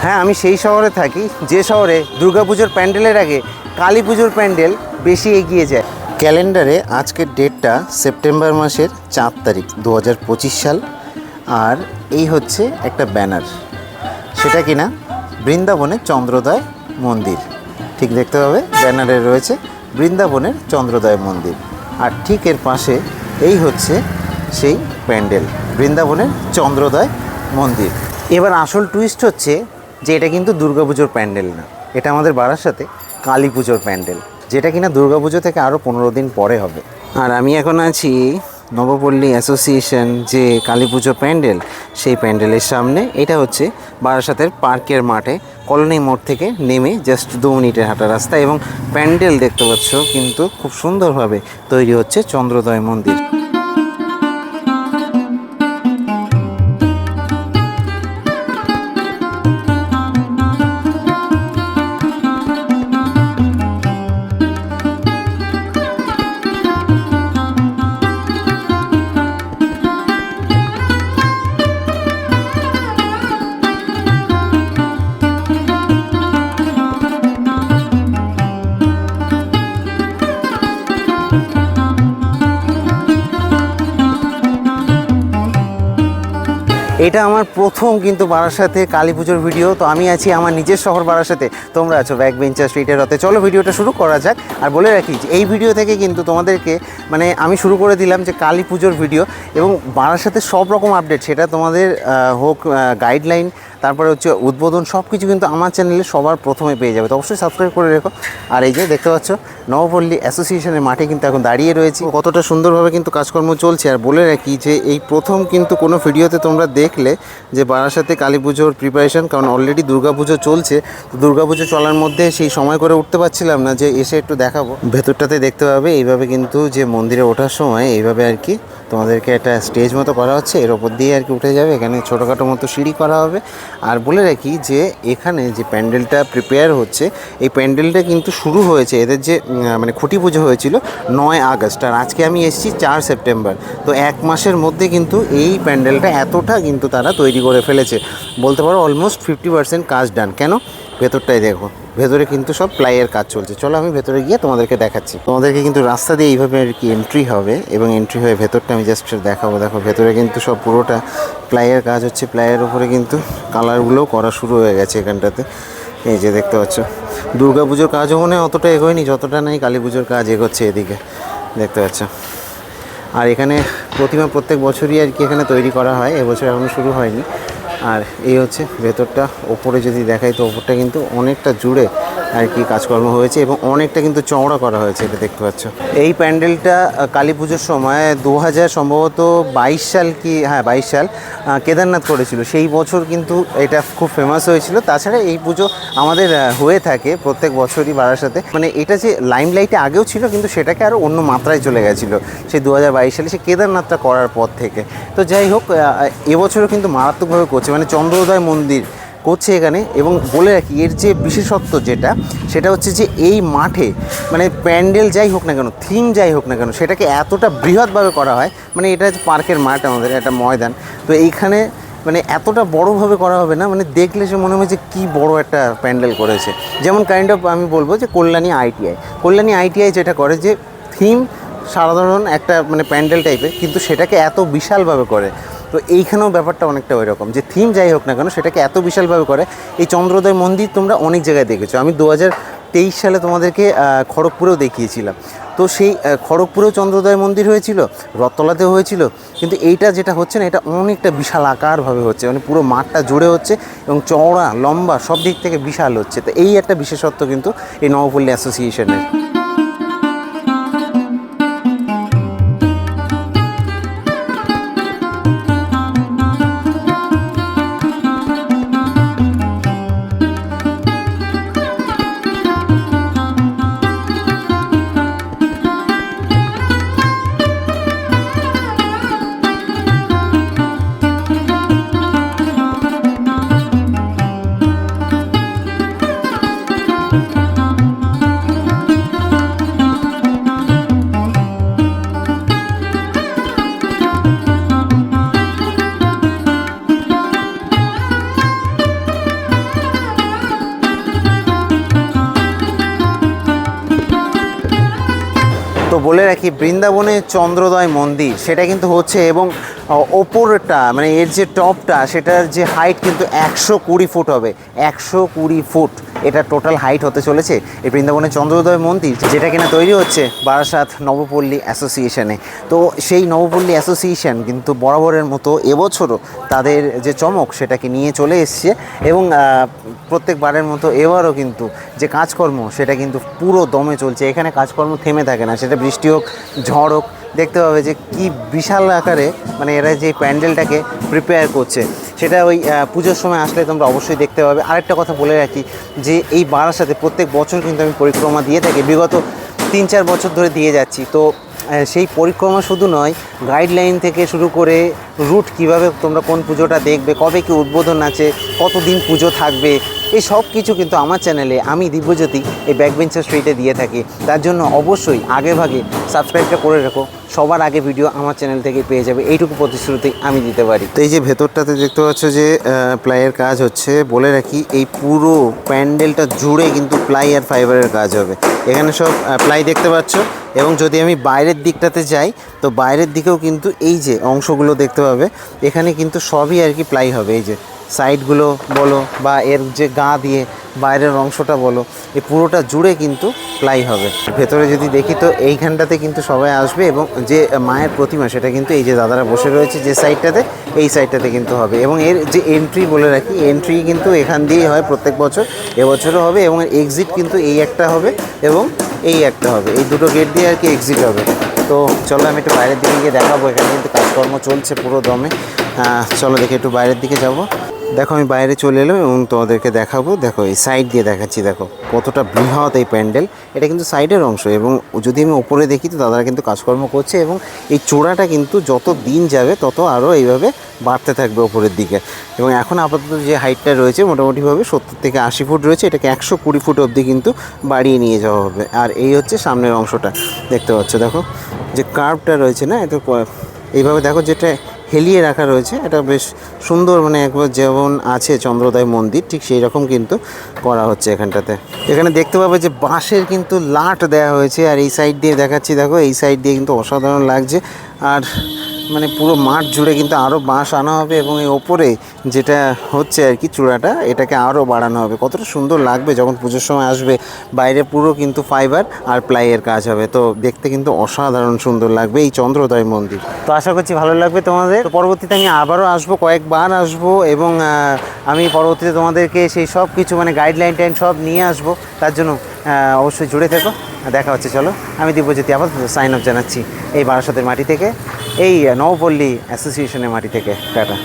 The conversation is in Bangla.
হ্যাঁ, আমি সেই শহরে থাকি যে শহরে দুর্গাপুজোর প্যান্ডেলের আগে কালী পুজোর প্যান্ডেল বেশি এগিয়ে যায়। ক্যালেন্ডারে আজকের ডেটটা সেপ্টেম্বর মাসের 4 তারিখ 2025 সাল। আর এই হচ্ছে একটা ব্যানার, সেটা কিনা বৃন্দাবনের চন্দ্রোদয় মন্দির। ঠিক দেখতে পাবে ব্যানারে রয়েছে বৃন্দাবনের চন্দ্রোদয় মন্দির। আর ঠিক এর পাশে এই হচ্ছে সেই প্যান্ডেল, বৃন্দাবনের চন্দ্রোদয় মন্দির। এবার আসল টুইস্ট হচ্ছে যে এটা কিন্তু দুর্গাপুজোর প্যান্ডেল না, এটা আমাদের বারাসাতে কালী পুজোর প্যান্ডেল, যেটা কিনা দুর্গাপুজো থেকে আরও 15 দিন পরে হবে। আর আমি এখন আছি নবপল্লী অ্যাসোসিয়েশন যে কালী পুজো প্যান্ডেল, সেই প্যান্ডেলের সামনে। এটা হচ্ছে বারাসাতের পার্কের মাঠে, কলোনি মোড় থেকে নেমে জাস্ট 2 মিনিটের হাঁটা রাস্তা। এবং প্যান্ডেল দেখতে পাচ্ছ কিন্তু খুব সুন্দরভাবে তৈরি হচ্ছে চন্দ্রোদয় মন্দির। এটা আমার প্রথম কিন্তু বারাসাতে কালী পুজোর ভিডিও। তো আমি আছি আমার নিজের শহর বারাসাতে, তোমরা আছো ব্যাক বেঞ্চার স্ট্রিটের রথে। চলো ভিডিওটা শুরু করা যাক। আর বলে রাখি যে এই ভিডিও থেকে কিন্তু তোমাদেরকে আমি শুরু করে দিলাম যে কালী পুজোর ভিডিও, এবং বারাসাতে সব রকম আপডেট, সেটা তোমাদের হোক গাইডলাইন, তারপরে হচ্ছে উদ্বোধন, সব কিছু কিন্তু আমার চ্যানেলে সবার প্রথমে পেয়ে যাবে। তো অবশ্যই সাবস্ক্রাইব করে রেখো। আর এই যে দেখতে পাচ্ছ নবপল্লী অ্যাসোসিয়েশনের মাঠে কিন্তু এখন দাঁড়িয়ে রয়েছি, কতটা সুন্দরভাবে কিন্তু কাজকর্ম চলছে। আর বলে রাখি যে এই প্রথম কিন্তু কোনো ভিডিওতে তোমরা দেখলে যে বারাসাতে কালী পুজোর প্রিপারেশন, কারণ অলরেডি দুর্গাপুজো চলছে। দুর্গাপুজো চলার মধ্যে সেই সময় করে উঠতে পারছিলাম না যে এসে একটু দেখাবো। ভেতরটাতে দেখতে পাবে এইভাবে কিন্তু যে মন্দিরে ওঠার সময় এইভাবে আর কি তোমাদেরকে একটা স্টেজ মতো করা হচ্ছে, এর ওপর দিয়ে আর কি উঠে যাবে। এখানে ছোটোখাটো মতো সিঁড়ি করা হবে। আর বলে রাখি যে এখানে যে প্যান্ডেলটা প্রিপেয়ার হচ্ছে, এই প্যান্ডেলটা কিন্তু শুরু হয়েছে, এদের যে খুঁটি পুজো হয়েছিল 9 আগস্ট, আর আজকে আমি এসেছি 4 সেপ্টেম্বর। তো 1 মাসের মধ্যে কিন্তু এই প্যান্ডেলটা এতটা কিন্তু তারা তৈরি করে ফেলেছে, বলতে পারো অলমোস্ট 50% কাজ ডান। কেন? ভেতরটাই দেখো, ভেতরে কিন্তু সব প্লাইয়ের কাজ চলছে। চলো আমি ভেতরে গিয়ে তোমাদেরকে দেখাচ্ছি। তোমাদেরকে কিন্তু রাস্তা দিয়ে এইভাবে আর কি এন্ট্রি হবে, এবং এন্ট্রি হয়ে ভেতরটা আমি জাস্ট দেখাবো। দেখো ভেতরে কিন্তু সব পুরোটা প্লাইয়ের কাজ হচ্ছে, প্লাইয়ের উপরে কিন্তু কালারগুলোও করা শুরু হয়ে গেছে এখানটাতে। এই যে দেখতে পাচ্ছ দুর্গাপুজোর কাজও মনে অতটা এগোয়নি যতটা নাই কালী পুজোর কাজ এগোচ্ছে এদিকে, দেখতে পাচ্ছ। আর এখানে প্রতিমা প্রত্যেক বছরই আর কি এখানে তৈরি করা হয়, এবছর এখনও শুরু হয়নি। আর এই হচ্ছে ভেতরটা। ওপরে যদি দেখাই তো ওপরটা কিন্তু অনেকটা জুড়ে আর কি কাজকর্ম হয়েছে, এবং অনেকটা কিন্তু চওড়া করা হয়েছে, এটা দেখতে পাচ্ছ। এই প্যান্ডেলটা কালী পুজোর সময় 2000 সম্ভবত 22 সাল কি, হ্যাঁ 22 সাল কেদারনাথ করেছিল, সেই বছর কিন্তু এটা খুব ফেমাস হয়েছিল। তাছাড়া এই পুজো আমাদের হয়ে থাকে প্রত্যেক বছরই বারাসাতে। এটা যে লাইমলাইটে আগেও ছিল, কিন্তু সেটাকে আরও অন্য মাত্রায় চলে গেছিলো সেই 2022 সালে, সে কেদারনাথটা করার পর থেকে। তো যাই হোক, এবছরও কিন্তু মারাত্মকভাবে করছে, চন্দ্রোদয় মন্দির করছে এখানে। এবং বলে রাখি এর যে বিশেষত্ব যেটা, সেটা হচ্ছে যে এই মাঠে প্যান্ডেল যাই হোক না কেন, থিম যাই হোক না কেন, সেটাকে এতটা বৃহৎভাবে করা হয়। এটা হচ্ছে পার্কের মাঠ, আমাদের একটা ময়দান। তো এইখানে এতটা বড়োভাবে করা হবে না, দেখলে সে মনে হয় যে কী বড় একটা প্যান্ডেল করেছে। যেমন কাইন্ড অফ আমি বলবো যে কল্যাণী আইটিআই যেটা করে, যে থিম সাধারণ একটা প্যান্ডেল টাইপের, কিন্তু সেটাকে এত বিশালভাবে করে। তো এইখানেও ব্যাপারটা অনেকটা ওই রকম, যে থিম যাই হোক না কেন সেটাকে এত বিশালভাবে করে। এই চন্দ্রোদয় মন্দির তোমরা অনেক জায়গায় দেখেছো, আমি 2023 সালে তোমাদেরকে খড়গপুরেও দেখিয়েছিলাম। তো সেই খড়গপুরেও চন্দ্রোদয় মন্দির হয়েছিল, রথতলাতেও হয়েছিল, কিন্তু এইটা যেটা হচ্ছে না, এটা অনেকটা বিশাল আকারভাবে হচ্ছে, পুরো মাঠটা জুড়ে হচ্ছে, এবং চওড়া লম্বা সব দিক থেকে বিশাল হচ্ছে। তো এই একটা বিশেষত্ব কিন্তু এই নবপল্লী অ্যাসোসিয়েশনের। তো বলে রাখি, বৃন্দাবনে চন্দ্রোদয় মন্দির সেটা কিন্তু হচ্ছে, এবং ওপরটা মানে এর যে টপটা সেটার যে হাইট কিন্তু 120 ফুট হবে। 120 ফুট এটা টোটাল হাইট হতে চলেছে এই বৃন্দাবনের চন্দ্রোদয় মন্দির, যেটা কিনা তৈরি হচ্ছে বারাসাত নবপল্লী অ্যাসোসিয়েশনে। তো সেই নবপল্লী অ্যাসোসিয়েশন কিন্তু বরাবরের মতো এবছরও তাদের যে চমক সেটাকে নিয়ে চলে এসছে, এবং প্রত্যেকবারের মতো এবারও কিন্তু যে কাজকর্ম সেটা কিন্তু পুরো দমে চলছে। এখানে কাজকর্ম থেমে থাকে না, সেটা বৃষ্টি হোক ঝড় হোক। দেখতে পাবে যে কি বিশাল আকারে মানে এরা যে প্যান্ডেলটাকে প্রিপেয়ার করছে, সেটা ওই পুজোর সময় আসলে তোমরা অবশ্যই দেখতে পাবে। আরেকটা কথা বলে রাখি যে এই বারাসাতে প্রত্যেক বছর কিন্তু আমি পরিক্রমা দিয়ে থাকি, বিগত 3-4 বছর ধরে দিয়ে যাচ্ছি। তো সেই পরিক্রমা শুধু নয়, গাইডলাইন থেকে শুরু করে রুট কিভাবে তোমরা কোন পুজোটা দেখবে, কবে কি উদ্বোধন আছে, কতদিন পুজো থাকবে, এই সব কিছু কিন্তু আমার চ্যানেলে আমি দিব্যজ্যোতি এই ব্যাকবেঞ্চার স্ট্রিটে দিয়ে থাকি। তার জন্য অবশ্যই আগেভাগে সাবস্ক্রাইবটা করে রাখো, সবার আগে ভিডিও আমার চ্যানেল থেকে পেয়ে যাবে, এইটুকু প্রতিশ্রুতি আমি দিতে পারি। তো এই যে ভেতরটাতে দেখতে পাচ্ছ যে প্লাইয়ের কাজ হচ্ছে, বলে রাখি এই পুরো প্যান্ডেলটা জুড়ে কিন্তু প্লাই আর ফাইবারের কাজ হবে। এখানে সব প্লাই দেখতে পাচ্ছ, এবং যদি আমি বাইরের দিকটাতে যাই তো বাইরের দিকেও কিন্তু এই যে অংশগুলো দেখতে পাবে, এখানে কিন্তু সবই আর কি প্লাই হবে। এই যে সাইডগুলো বলো বা এর যে গা দিয়ে বাইরের অংশটা বলো, এই পুরোটা জুড়ে কিন্তু প্লাই হবে। ভেতরে যদি দেখি তো এইখানটাতে কিন্তু সবাই আসবে, এবং যে মায়ের প্রতিমা সেটা কিন্তু এই যে দাদারা বসে রয়েছে যে সাইডটাতে, এই সাইডটাতে কিন্তু হবে। এবং এর যে এন্ট্রি বলে রাখি, এন্ট্রি কিন্তু এখান দিয়েই হয় প্রত্যেক বছর, এবছরও হবে। এবং এক্সিট কিন্তু এই একটা হবে এবং এই একটা হবে, এই দুটো গেট দিয়ে আর কি এক্সিট হবে। তো চলো আমি একটু বাইরের দিকে গিয়ে দেখাবো, এখানে কিন্তু কাজকর্ম চলছে পুরো দমে। চলো দেখে একটু বাইরের দিকে যাব। দেখো আমি বাইরে চলে এলাম এবং তোমাদেরকে দেখাবো। দেখো এই সাইড দিয়ে দেখাচ্ছি, দেখো কতটা বৃহৎ এই প্যান্ডেল। এটা কিন্তু সাইডের অংশ, এবং যদি আমি ওপরে দেখি তো দাদারা কিন্তু কাজকর্ম করছে, এবং এই চূড়াটা কিন্তু যত দিন যাবে তত আরও এইভাবে বাড়তে থাকবে ওপরের দিকে। এবং এখন আপাতত যে হাইটটা রয়েছে মোটামুটিভাবে 70 থেকে 80 ফুট রয়েছে, এটাকে 120 ফুট অবধি কিন্তু বাড়িয়ে নিয়ে যাওয়া হবে। আর এই হচ্ছে সামনের অংশটা দেখতে পাচ্ছ, দেখো যে কার্ভটা রয়েছে না, এটা এইভাবে দেখো যেটা হেলিয়ে রাখা রয়েছে, এটা বেশ সুন্দর, মানে একবার যেমন আছে চন্দ্রোদয় মন্দির ঠিক সেই রকম কিন্তু করা হচ্ছে এখানটাতে। এখানে দেখতে পাবে যে বাঁশের কিন্তু লাট দেওয়া হয়েছে, আর এই সাইড দিয়ে দেখাচ্ছি, দেখো এই সাইড দিয়ে কিন্তু অসাধারণ লাগছে। আর মানে পুরো মাঠ জুড়ে কিন্তু আরও বাঁশ আনা হবে, এবং এই ওপরে যেটা হচ্ছে আর কি চূড়াটা, এটাকে আরও বাড়ানো হবে। কতটা সুন্দর লাগবে যখন পুজোর সময় আসবে। বাইরে পুরো কিন্তু ফাইবার আর প্লাইয়ের কাজ হবে, তো দেখতে কিন্তু অসাধারণ সুন্দর লাগবে এই চন্দ্রোদয় মন্দির। তো আশা করছি ভালো লাগবে তোমাদের। তো পরবর্তীতে আমি আবারও আসবো, কয়েকবার আসবো, এবং আমি পরবর্তীতে তোমাদেরকে সেই সব কিছু মানে গাইডলাইন টাইন সব নিয়ে আসবো। তার জন্য অবশ্যই জুড়ে থেকো। দেখা হচ্ছে, চলো আমি দিব্যজ্যোতি আপাতত সাইন অফ জানাচ্ছি এই বারাসাতের মাটি থেকে, এই নবপল্লী অ্যাসোসিয়েশনের মাটি থেকে। টাটা।